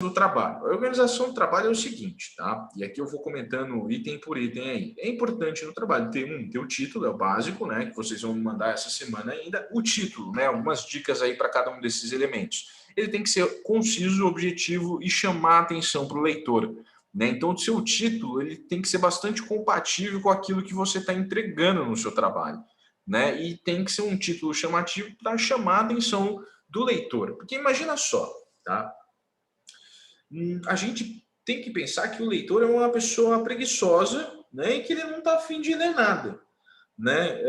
do trabalho. A organização do trabalho é o seguinte, tá? E aqui eu vou comentando item por item aí. É importante no trabalho ter o título, é o básico, né? Que vocês vão me mandar essa semana ainda. O título, né? Algumas dicas aí para cada um desses elementos. Ele tem que ser conciso, objetivo e chamar a atenção para o leitor, né? Então, o seu título ele tem que ser bastante compatível com aquilo que você está entregando no seu trabalho, né? E tem que ser um título chamativo para chamar a atenção do leitor. Porque imagina só, tá? A gente tem que pensar que o leitor é uma pessoa preguiçosa, né, e que ele não está afim de ler nada, né?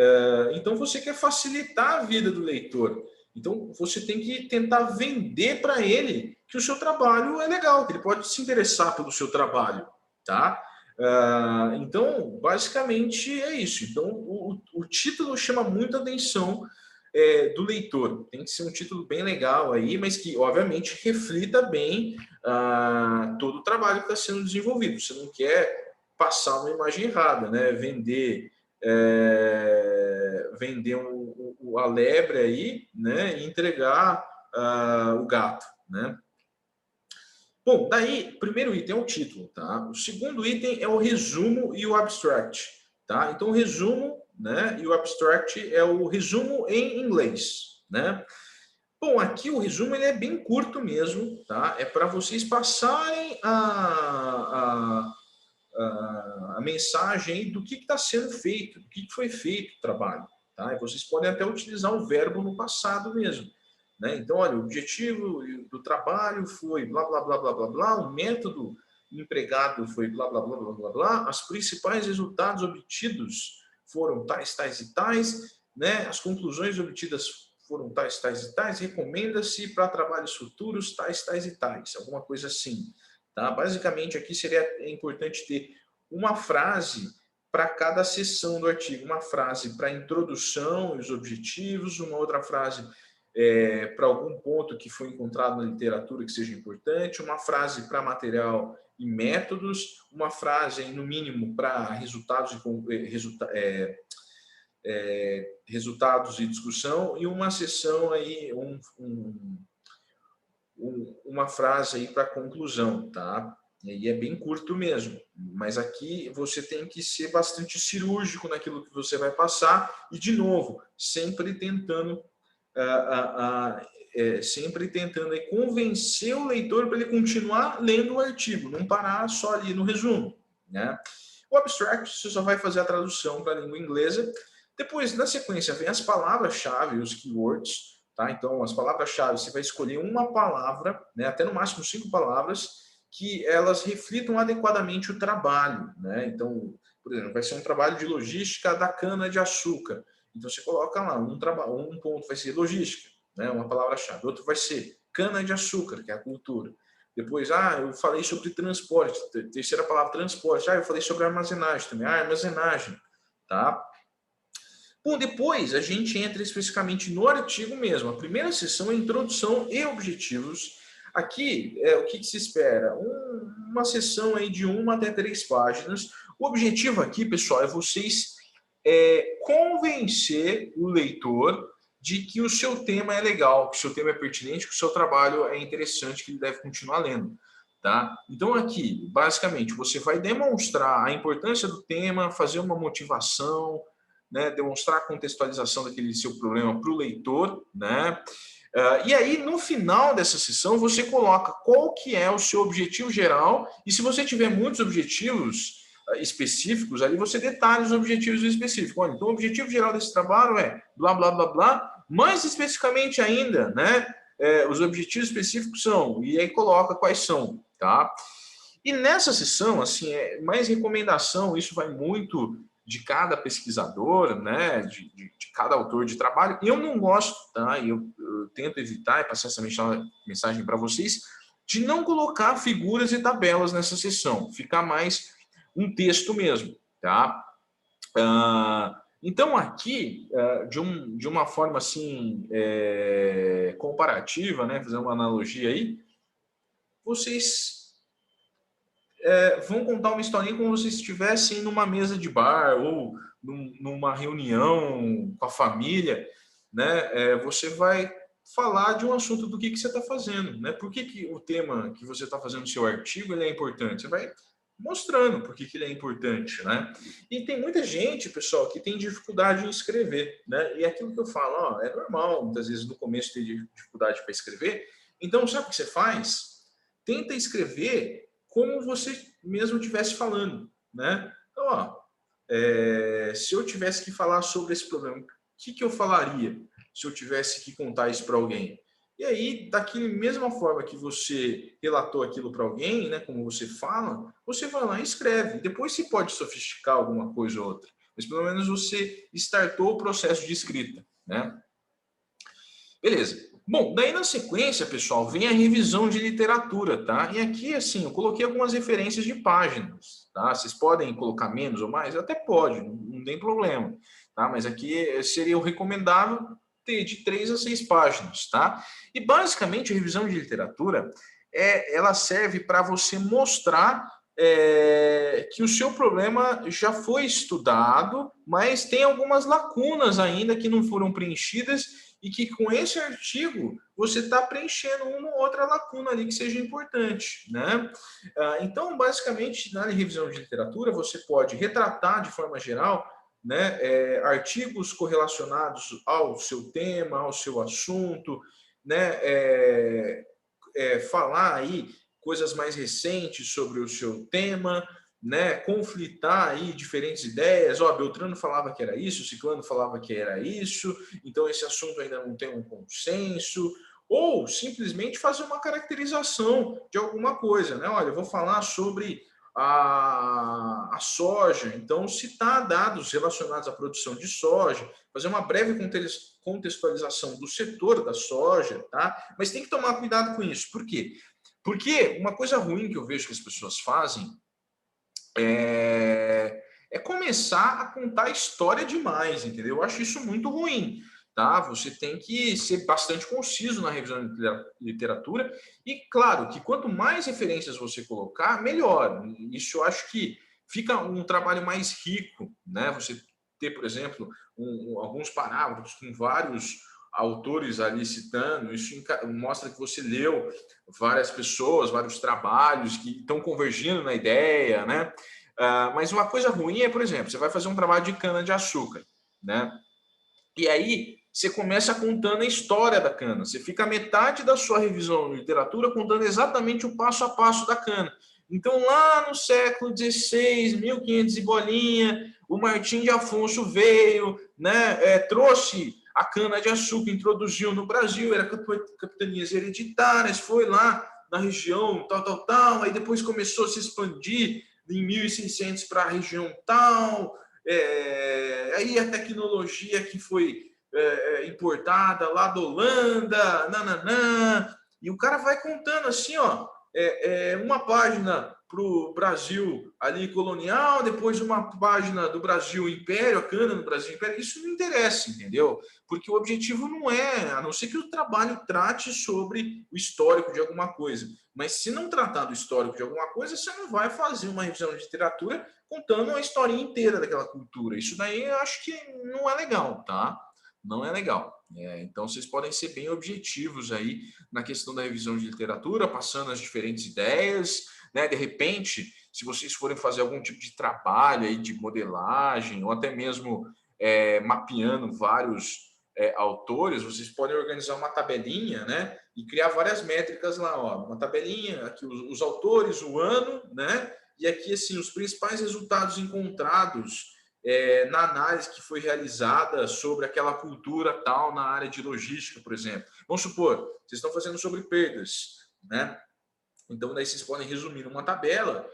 Então você quer facilitar a vida do leitor. Então você tem que tentar vender para ele que o seu trabalho é legal, que ele pode se interessar pelo seu trabalho, tá? Então basicamente é isso. Então o título chama muita atenção do leitor. Tem que ser um título bem legal aí, mas que obviamente reflita bem todo o trabalho que está sendo desenvolvido. Você não quer passar uma imagem errada, né? Vender a lebre aí, né? E entregar o gato, né? Bom, daí, primeiro item é o título, tá? O segundo item é o resumo e o abstract, tá? Então, o resumo, né, e o abstract é o resumo em inglês, né? Bom, aqui o resumo ele é bem curto mesmo, tá? É para vocês passarem a mensagem do que está sendo feito, do que foi feito o trabalho, tá? E vocês podem até utilizar o verbo no passado mesmo, né? Então, olha, o objetivo do trabalho foi blá, blá, blá, blá, blá, blá, o método empregado foi blá, blá, blá, blá, blá, blá, os principais resultados obtidos foram tais, tais e tais, né? As conclusões obtidas foram tais, tais e tais, recomenda-se para trabalhos futuros tais, tais e tais, alguma coisa assim. Tá? Basicamente, aqui seria importante ter uma frase para cada seção do artigo. Uma frase para a introdução e os objetivos, uma outra frase para algum ponto que foi encontrado na literatura que seja importante, uma frase para material e métodos, uma frase, no mínimo, para resultados e discussão, e uma sessão aí, uma frase aí para conclusão, tá? E é bem curto mesmo, mas aqui você tem que ser bastante cirúrgico naquilo que você vai passar e, de novo, sempre tentando aí convencer o leitor para ele continuar lendo o artigo, não parar só ali no resumo, né? O abstract você só vai fazer a tradução para a língua inglesa. Depois, na sequência, vem as palavras-chave, os keywords, tá? Então, as palavras-chave, você vai escolher uma palavra, né, até no máximo 5 palavras, que elas reflitam adequadamente o trabalho, né? Então, por exemplo, vai ser um trabalho de logística da cana-de-açúcar. Então, você coloca lá, um ponto vai ser logística, né, uma palavra-chave. Outro vai ser cana-de-açúcar, que é a cultura. Depois, eu falei sobre transporte. Terceira palavra, transporte. Eu falei sobre armazenagem também. Armazenagem, tá? Bom, depois a gente entra especificamente no artigo mesmo. A primeira sessão é introdução e objetivos. Aqui, o que se espera? Uma sessão aí de 1 até 3 páginas. O objetivo aqui, pessoal, é vocês convencer o leitor de que o seu tema é legal, que o seu tema é pertinente, que o seu trabalho é interessante, que ele deve continuar lendo. Tá? Então, aqui, basicamente, você vai demonstrar a importância do tema, fazer uma motivação, né, demonstrar a contextualização daquele seu problema para o leitor, né? E aí, no final dessa sessão, você coloca qual que é o seu objetivo geral, e se você tiver muitos objetivos específicos, ali você detalha os objetivos específicos. Olha, então, o objetivo geral desse trabalho é blá, blá, blá, blá, mais especificamente ainda, né? Os objetivos específicos são, e aí coloca quais são, tá? E nessa sessão, assim, mais recomendação, isso vai muito de cada pesquisador, né, de cada autor de trabalho. Eu não gosto, tá? Eu tento evitar e passar essa mensagem para vocês, de não colocar figuras e tabelas nessa sessão, ficar mais um texto mesmo, tá? Então, aqui, de uma forma assim, comparativa, né, fazer uma analogia aí, vocês vão contar uma historinha como se estivessem numa mesa de bar ou numa reunião com a família, né? Você vai falar de um assunto do que você está fazendo, né? Por que o tema que você está fazendo no seu artigo ele é importante? Você vai mostrando por que ele é importante, né? E tem muita gente, pessoal, que tem dificuldade em escrever, né? E é aquilo que eu falo, ó, é normal, muitas vezes no começo ter dificuldade para escrever. Então, sabe o que você faz? Tenta escrever como você mesmo estivesse falando, né? Então, ó, se eu tivesse que falar sobre esse problema, o que eu falaria se eu tivesse que contar isso para alguém? E aí, daquela mesma forma que você relatou aquilo para alguém, né, como você fala, você vai lá e escreve. Depois você pode sofisticar alguma coisa ou outra, mas pelo menos você startou o processo de escrita, né? Beleza. Bom, daí na sequência, pessoal, vem a revisão de literatura, tá? E aqui, assim, eu coloquei algumas referências de páginas, tá? Vocês podem colocar menos ou mais? Até pode, não tem problema, tá? Mas aqui seria o recomendável ter de 3 a 6 páginas, tá? E basicamente a revisão de literatura, ela serve para você mostrar que o seu problema já foi estudado, mas tem algumas lacunas ainda que não foram preenchidas e que com esse artigo você está preenchendo uma ou outra lacuna ali que seja importante, né? Então, basicamente, na revisão de literatura, você pode retratar de forma geral, né, artigos correlacionados ao seu tema, ao seu assunto, né, falar aí coisas mais recentes sobre o seu tema, né, conflitar aí diferentes ideias. Ó, Beltrano falava que era isso, Ciclano falava que era isso, então esse assunto ainda não tem um consenso, ou simplesmente fazer uma caracterização de alguma coisa, né? Olha, eu vou falar sobre a soja, então citar dados relacionados à produção de soja, fazer uma breve contextualização do setor da soja, tá? Mas tem que tomar cuidado com isso. Por quê? Porque uma coisa ruim que eu vejo que as pessoas fazem é começar a contar história demais, entendeu? Eu acho isso muito ruim, tá? Você tem que ser bastante conciso na revisão de literatura e, claro, que quanto mais referências você colocar, melhor. Isso eu acho que fica um trabalho mais rico, né? Você ter, por exemplo, alguns parágrafos com vários autores ali citando, isso mostra que você leu várias pessoas, vários trabalhos que estão convergindo na ideia, né? Mas uma coisa ruim é, por exemplo, você vai fazer um trabalho de cana-de-açúcar, né? E aí você começa contando a história da cana. Você fica a metade da sua revisão de literatura contando exatamente o passo a passo da cana. Então, lá no século XVI, 1500 e bolinha, o Martim de Afonso veio, né, trouxe a cana-de-açúcar, introduziu no Brasil, era capitanias hereditárias, foi lá na região tal, aí depois começou a se expandir em 1600 para a região tal, aí a tecnologia que foi importada lá da Holanda, nananã, e o cara vai contando assim, ó, uma página para o Brasil ali colonial, depois uma página do Brasil Império, a cana no Brasil Império, isso não interessa, entendeu? Porque o objetivo não é, a não ser que o trabalho trate sobre o histórico de alguma coisa, mas se não tratar do histórico de alguma coisa, você não vai fazer uma revisão de literatura contando a historinha inteira daquela cultura. Isso daí eu acho que não é legal, tá? Não é legal. Então, vocês podem ser bem objetivos aí na questão da revisão de literatura, passando as diferentes ideias, né? De repente, se vocês forem fazer algum tipo de trabalho aí de modelagem, ou até mesmo mapeando vários autores, vocês podem organizar uma tabelinha, né? E criar várias métricas lá, ó. Uma tabelinha, aqui os autores, o ano, né? E aqui, assim, os principais resultados encontrados na análise que foi realizada sobre aquela cultura tal na área de logística, por exemplo. Vamos supor, vocês estão fazendo sobre perdas, né? Então, daí vocês podem resumir numa tabela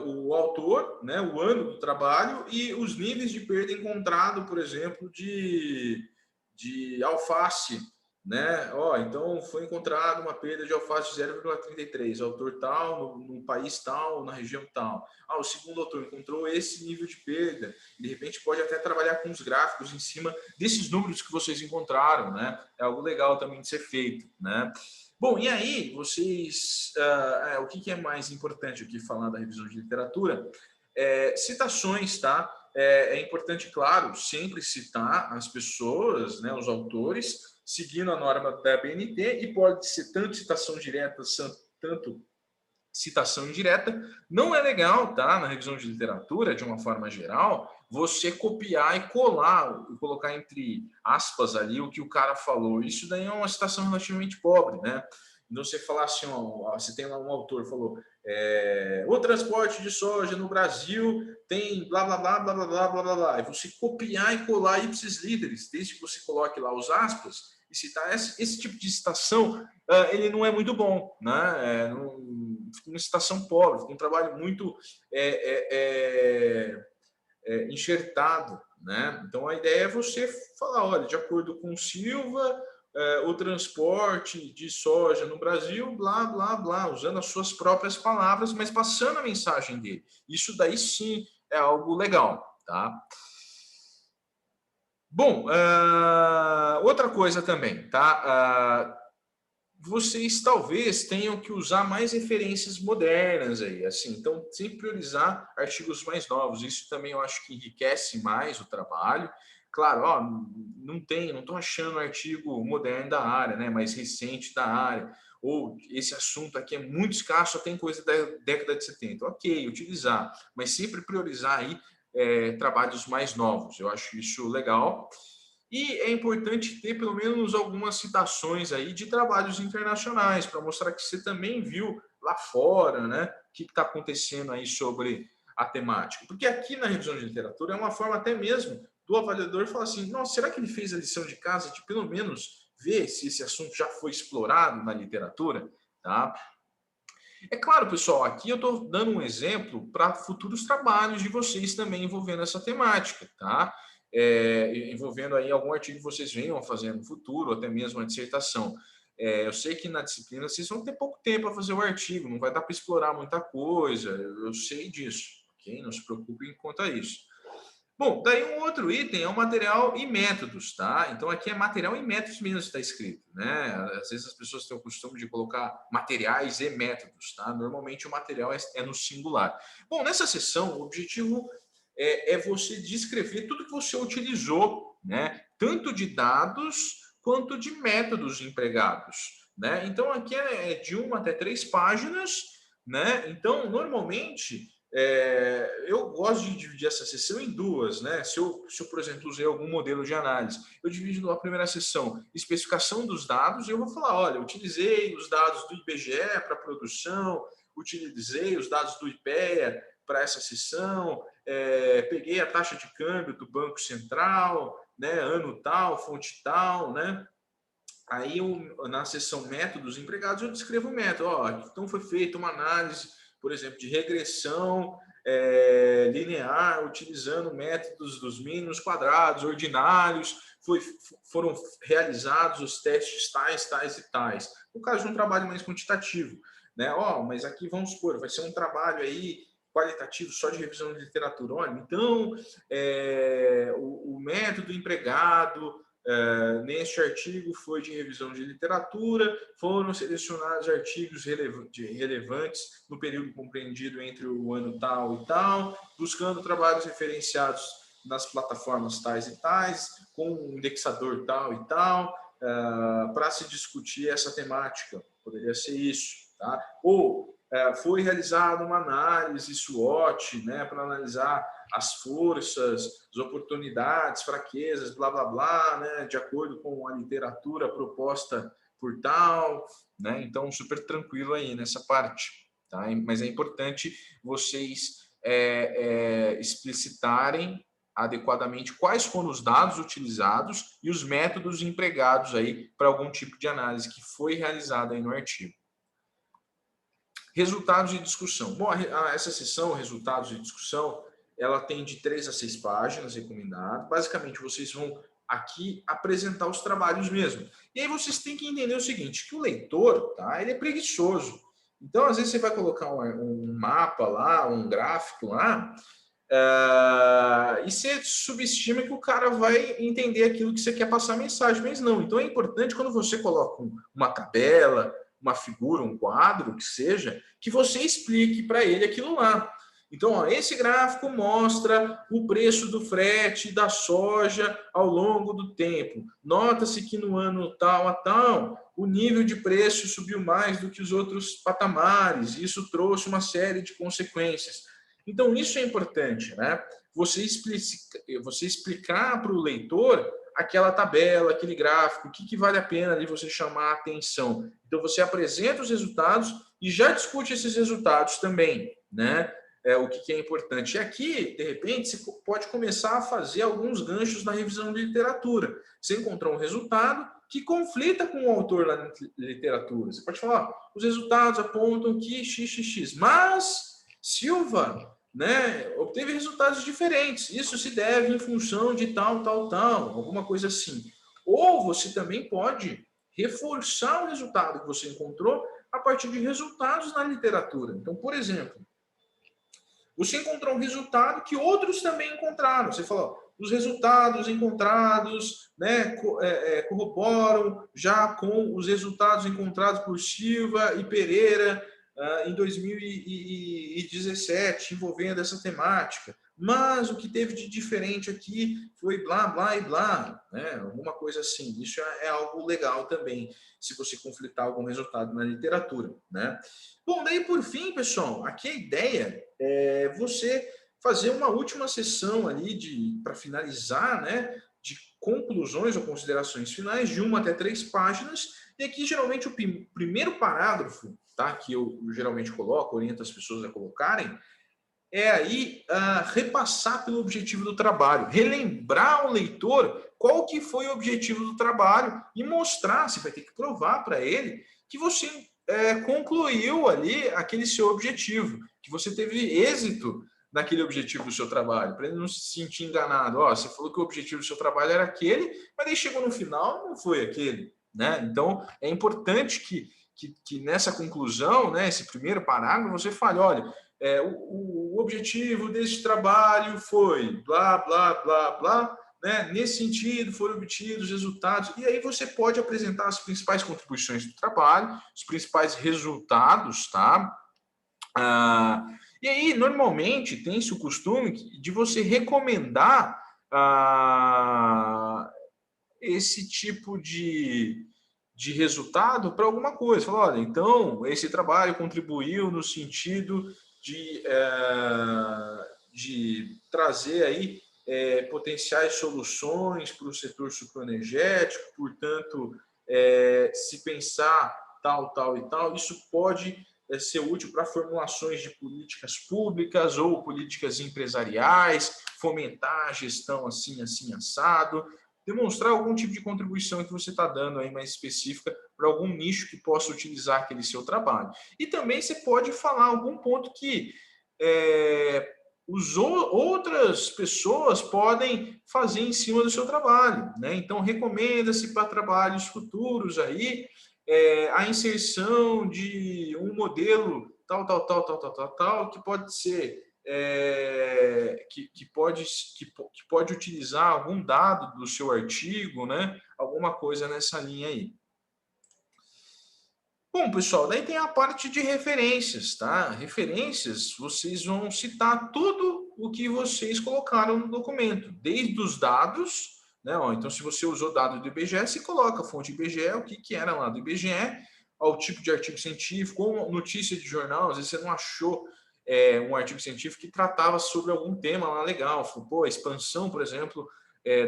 o autor, né, o ano do trabalho e os níveis de perda encontrado, por exemplo, de alface, né? Então foi encontrada uma perda de alface de 0,33, autor tal, no país tal, na região tal. O segundo autor encontrou esse nível de perda. De repente pode até trabalhar com os gráficos em cima desses números que vocês encontraram, né? É algo legal também de ser feito, né? Bom, e aí vocês, o que é mais importante aqui falar da revisão de literatura? Citações, tá? É importante, claro, sempre citar as pessoas, né, os autores, seguindo a norma da BNT, e pode ser tanto citação direta, tanto citação indireta. Não é legal, tá? Na revisão de literatura, de uma forma geral, você copiar e colar, e colocar entre aspas ali o que o cara falou. Isso daí é uma citação relativamente pobre, né? Então você falar assim, ó, você tem lá um autor falou, o transporte de soja no Brasil tem blá blá blá blá blá blá blá blá blá. E você copiar e colar ipsis literis, desde que você coloque lá os aspas e citar esse tipo de citação, ele não é muito bom, né? Fica uma citação pobre, fica um trabalho muito enxertado, né? Então a ideia é você falar, olha, de acordo com Silva, o transporte de soja no Brasil, blá, blá, blá, usando as suas próprias palavras, mas passando a mensagem dele. Isso daí sim é algo legal, tá? Bom, outra coisa também, tá? Vocês talvez tenham que usar mais referências modernas aí, assim, então sempre priorizar artigos mais novos. Isso também eu acho que enriquece mais o trabalho. Claro, ó, não estou achando artigo moderno da área, né, mais recente da área, ou esse assunto aqui é muito escasso, só tem coisa da década de 70. Ok, utilizar, mas sempre priorizar aí trabalhos mais novos. Eu acho isso legal. E é importante ter pelo menos algumas citações aí de trabalhos internacionais para mostrar que você também viu lá fora, né? O que está acontecendo aí sobre a temática. Porque aqui na revisão de literatura é uma forma até mesmo do avaliador falar assim, nossa, será que ele fez a lição de casa de pelo menos ver se esse assunto já foi explorado na literatura, tá? É claro, pessoal, aqui eu estou dando um exemplo para futuros trabalhos de vocês também envolvendo essa temática, tá? Envolvendo aí algum artigo que vocês venham a fazer no futuro, ou até mesmo uma dissertação. Eu sei que na disciplina vocês vão ter pouco tempo para fazer o artigo, não vai dar para explorar muita coisa, eu sei disso, ok? Não se preocupem quanto a isso. Bom, daí um outro item é o material e métodos, tá? Então aqui é material e métodos mesmo que está escrito, né? Às vezes as pessoas têm o costume de colocar materiais e métodos, tá? Normalmente o material é no singular. Bom, nessa sessão o objetivo é você descrever tudo que você utilizou, né? Tanto de dados quanto de métodos empregados, né? Então aqui é de 1 até 3 páginas, né? Então normalmente eu gosto de dividir essa sessão em duas, né? Se eu, por exemplo, usei algum modelo de análise, eu divido a primeira sessão, especificação dos dados, e eu vou falar, olha, utilizei os dados do IBGE para produção, utilizei os dados do IPEA para essa sessão, peguei a taxa de câmbio do Banco Central, né? Ano tal, fonte tal, né? Aí, na seção métodos empregados, eu descrevo o método. Então, foi feita uma análise, por exemplo, de regressão linear, utilizando métodos dos mínimos quadrados, ordinários, foram realizados os testes tais, tais e tais. No caso de um trabalho mais quantitativo, né? Mas aqui, vamos supor, vai ser um trabalho aí qualitativo só de revisão de literatura. Olha, então, o método empregado neste artigo foi de revisão de literatura, foram selecionados artigos relevantes no período compreendido entre o ano tal e tal, buscando trabalhos referenciados nas plataformas tais e tais, com um indexador tal e tal, para se discutir essa temática. Poderia ser isso, tá? Ou foi realizada uma análise SWOT, né, para analisar as forças, as oportunidades, fraquezas, blá, blá, blá, né, de acordo com a literatura proposta por tal, né, então super tranquilo aí nessa parte, tá? Mas é importante vocês explicitarem adequadamente quais foram os dados utilizados e os métodos empregados aí para algum tipo de análise que foi realizada aí no artigo. Resultados de discussão. Bom, essa sessão, resultados de discussão, ela tem de 3 a 6 páginas, recomendado. Basicamente, vocês vão aqui apresentar os trabalhos mesmo. E aí vocês têm que entender o seguinte, que o leitor, tá, ele é preguiçoso. Então, às vezes, você vai colocar um mapa lá, um gráfico lá, e você subestima que o cara vai entender aquilo que você quer passar a mensagem, mas não. Então, é importante quando você coloca uma tabela, uma figura, um quadro, que seja, que você explique para ele aquilo lá. Então, ó, esse gráfico mostra o preço do frete da soja ao longo do tempo. Nota-se que no ano tal a tal, o nível de preço subiu mais do que os outros patamares. E isso trouxe uma série de consequências. Então, isso é importante, né? Você explicar para o leitor aquela tabela, aquele gráfico, o que vale a pena ali você chamar a atenção. Então, você apresenta os resultados e já discute esses resultados também, né? O que é importante. E aqui, de repente, você pode começar a fazer alguns ganchos na revisão de literatura. Você encontrou um resultado que conflita com o autor lá na literatura. Você pode falar, os resultados apontam que XXX, mas Silva, né, obteve resultados diferentes. Isso se deve em função de tal, alguma coisa assim. Ou você também pode reforçar o resultado que você encontrou a partir de resultados na literatura. Então, por exemplo, você encontrou um resultado que outros também encontraram. Você falou, os resultados encontrados, né, corroboram já com os resultados encontrados por Silva e Pereira em 2017, envolvendo essa temática. Mas o que teve de diferente aqui foi blá, blá e blá, né? Alguma coisa assim. Isso é algo legal também, se você conflitar algum resultado na literatura, né? Bom, daí por fim, pessoal, aqui a ideia é você fazer uma última sessão ali para finalizar, né, de conclusões ou considerações finais de 1 até 3 páginas. E aqui geralmente o primeiro parágrafo, tá, que eu geralmente coloco, oriento as pessoas a colocarem, é aí repassar pelo objetivo do trabalho, relembrar ao leitor qual que foi o objetivo do trabalho e mostrar, você vai ter que provar para ele que você concluiu ali aquele seu objetivo, que você teve êxito naquele objetivo do seu trabalho, para ele não se sentir enganado. Ó, você falou que o objetivo do seu trabalho era aquele, mas aí chegou no final não foi aquele, né? Então é importante que nessa conclusão, né, esse primeiro parágrafo, você fale, olha, o objetivo desse trabalho foi blá, blá, blá, blá, né? Nesse sentido foram obtidos resultados, e aí você pode apresentar as principais contribuições do trabalho, os principais resultados, tá? E aí, normalmente, tem-se o costume de você recomendar esse tipo de resultado para alguma coisa. Fala, olha, então, esse trabalho contribuiu no sentido de trazer aí potenciais soluções para o setor sucroenergético, portanto, se pensar tal e tal, isso pode ser útil para formulações de políticas públicas ou políticas empresariais, fomentar a gestão assim, assado, demonstrar algum tipo de contribuição que você está dando aí mais específica para algum nicho que possa utilizar aquele seu trabalho. E também você pode falar algum ponto que outras pessoas podem fazer em cima do seu trabalho, né? Então, recomenda-se para trabalhos futuros aí a inserção de um modelo tal, que pode ser que pode utilizar algum dado do seu artigo, né? Alguma coisa nessa linha aí. Bom, pessoal, daí tem a parte de referências, tá? Referências, vocês vão citar tudo o que vocês colocaram no documento, desde os dados, né? Ó, então, se você usou dado do IBGE, você coloca a fonte IBGE, o que era lá do IBGE, ao tipo de artigo científico, ou notícia de jornal, às vezes você não achou um artigo científico que tratava sobre algum tema lá legal, falou, pô, a expansão, por exemplo,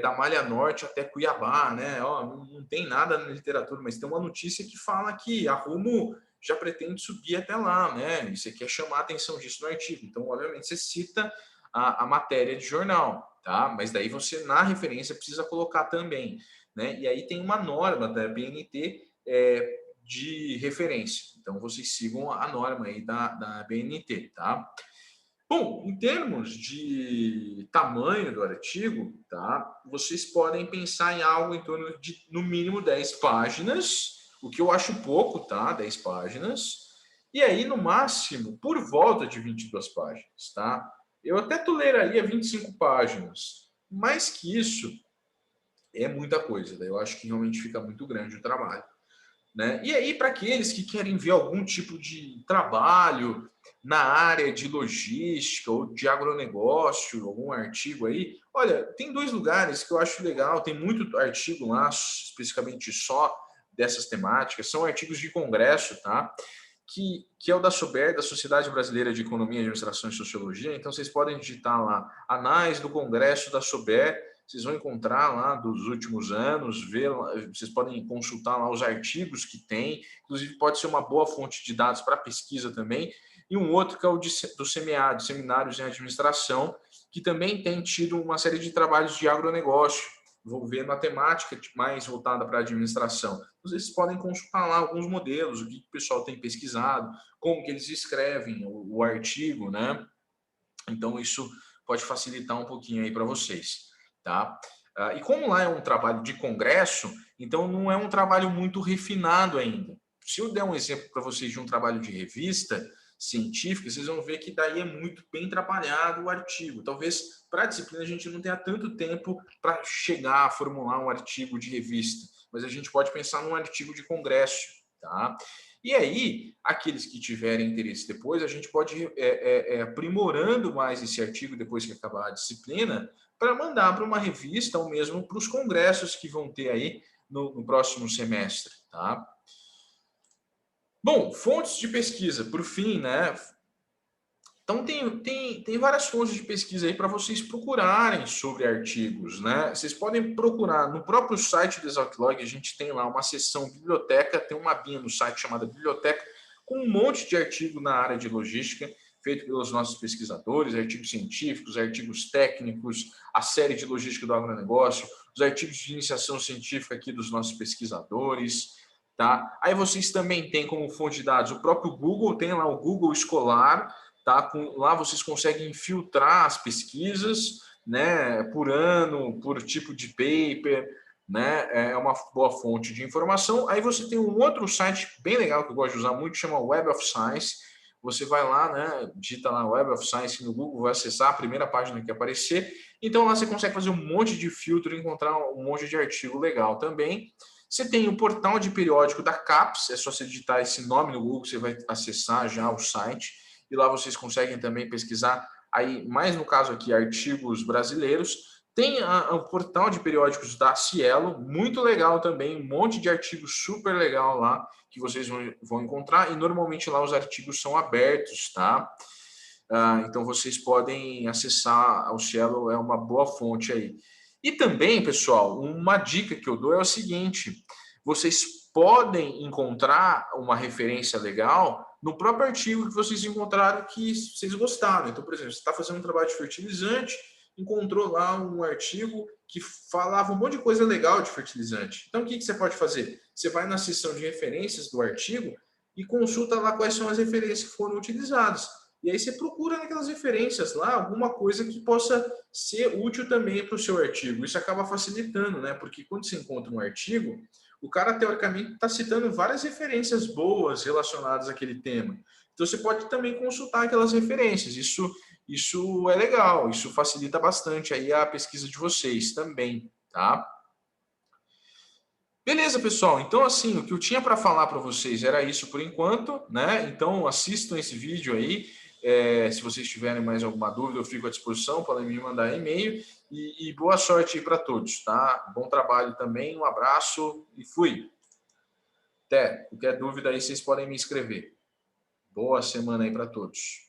da Malha Norte até Cuiabá, né? Ó, não tem nada na literatura, mas tem uma notícia que fala que a Rumo já pretende subir até lá, né? E você quer chamar a atenção disso no artigo. Então, obviamente, você cita a matéria de jornal, tá? Mas daí você, na referência, precisa colocar também, né? E aí tem uma norma da BNT de referência. Então, vocês sigam a norma aí da BNT, tá? Bom, em termos de tamanho do artigo, tá? Vocês podem pensar em algo em torno de, no mínimo, 10 páginas, o que eu acho pouco, tá? 10 páginas. E aí, no máximo, por volta de 22 páginas, tá? Eu até toleraria 25 páginas. Mais que isso, é muita coisa. Daí eu acho que realmente fica muito grande o trabalho, né? E aí, para aqueles que querem ver algum tipo de trabalho na área de logística ou de agronegócio, algum artigo aí, olha, tem 2 lugares que eu acho legal, tem muito artigo lá, especificamente só dessas temáticas, são artigos de congresso, tá? Que é o da SOBER, da Sociedade Brasileira de Economia, Administração e Sociologia. Então, vocês podem digitar lá, anais do Congresso da SOBER, vocês vão encontrar lá dos últimos anos, ver, vocês podem consultar lá os artigos que tem, inclusive pode ser uma boa fonte de dados para pesquisa também, e um outro que é o do SEMEAD, Seminários em Administração, que também tem tido uma série de trabalhos de agronegócio, envolvendo a temática mais voltada para a administração. Vocês podem consultar lá alguns modelos, o que o pessoal tem pesquisado, como que eles escrevem o artigo, né? Então, isso pode facilitar um pouquinho aí para vocês, tá? E como lá é um trabalho de congresso, então não é um trabalho muito refinado ainda. Se eu der um exemplo para vocês de um trabalho de revista científica, vocês vão ver que daí é muito bem trabalhado o artigo. Talvez para a disciplina a gente não tenha tanto tempo para chegar a formular um artigo de revista, mas a gente pode pensar num artigo de congresso, tá? E aí, aqueles que tiverem interesse depois, a gente pode ir aprimorando mais esse artigo depois que acabar a disciplina, para mandar para uma revista ou mesmo para os congressos que vão ter aí no próximo semestre, tá? Bom, fontes de pesquisa, por fim, né? Então, tem várias fontes de pesquisa aí para vocês procurarem sobre artigos, né? Vocês podem procurar no próprio site do Exalc Log, a gente tem lá uma seção biblioteca, tem uma abinha no site chamada biblioteca, com um monte de artigo na área de logística, feito pelos nossos pesquisadores, artigos científicos, artigos técnicos, a série de logística do agronegócio, os artigos de iniciação científica aqui dos nossos pesquisadores, tá? Aí vocês também têm como fonte de dados o próprio Google, tem lá o Google Escolar, tá? Lá vocês conseguem filtrar as pesquisas, né, por ano, por tipo de paper, né? É uma boa fonte de informação. Aí você tem um outro site bem legal que eu gosto de usar muito, chama Web of Science. Você vai lá, né, digita lá Web of Science no Google, vai acessar a primeira página que aparecer. Então lá você consegue fazer um monte de filtro e encontrar um monte de artigo legal também. Você tem o portal de periódico da CAPES, é só você digitar esse nome no Google, você vai acessar já o site, e lá vocês conseguem também pesquisar, aí, mais no caso aqui, artigos brasileiros. Tem o portal de periódicos da Cielo, muito legal também, um monte de artigos super legal lá, que vocês vão encontrar, e normalmente lá os artigos são abertos, tá? Então vocês podem acessar, o Cielo é uma boa fonte aí. E também, pessoal, uma dica que eu dou é o seguinte: vocês podem encontrar uma referência legal no próprio artigo que vocês encontraram que vocês gostaram. Então, por exemplo, você está fazendo um trabalho de fertilizante, encontrou lá um artigo que falava um monte de coisa legal de fertilizante. Então, o que você pode fazer? Você vai na seção de referências do artigo e consulta lá quais são as referências que foram utilizadas. E aí você procura naquelas referências lá alguma coisa que possa ser útil também para o seu artigo. Isso acaba facilitando, né? Porque quando você encontra um artigo, o cara, teoricamente, está citando várias referências boas relacionadas àquele tema. Então, você pode também consultar aquelas referências. Isso é legal, isso facilita bastante aí a pesquisa de vocês também, tá? Beleza, pessoal. Então, assim, o que eu tinha para falar para vocês era isso por enquanto, né? Então, assistam esse vídeo aí. Se vocês tiverem mais alguma dúvida, eu fico à disposição, podem me mandar e-mail. E boa sorte aí para todos, tá? Bom trabalho também, um abraço e fui. Até. Qualquer dúvida aí, vocês podem me escrever. Boa semana aí para todos.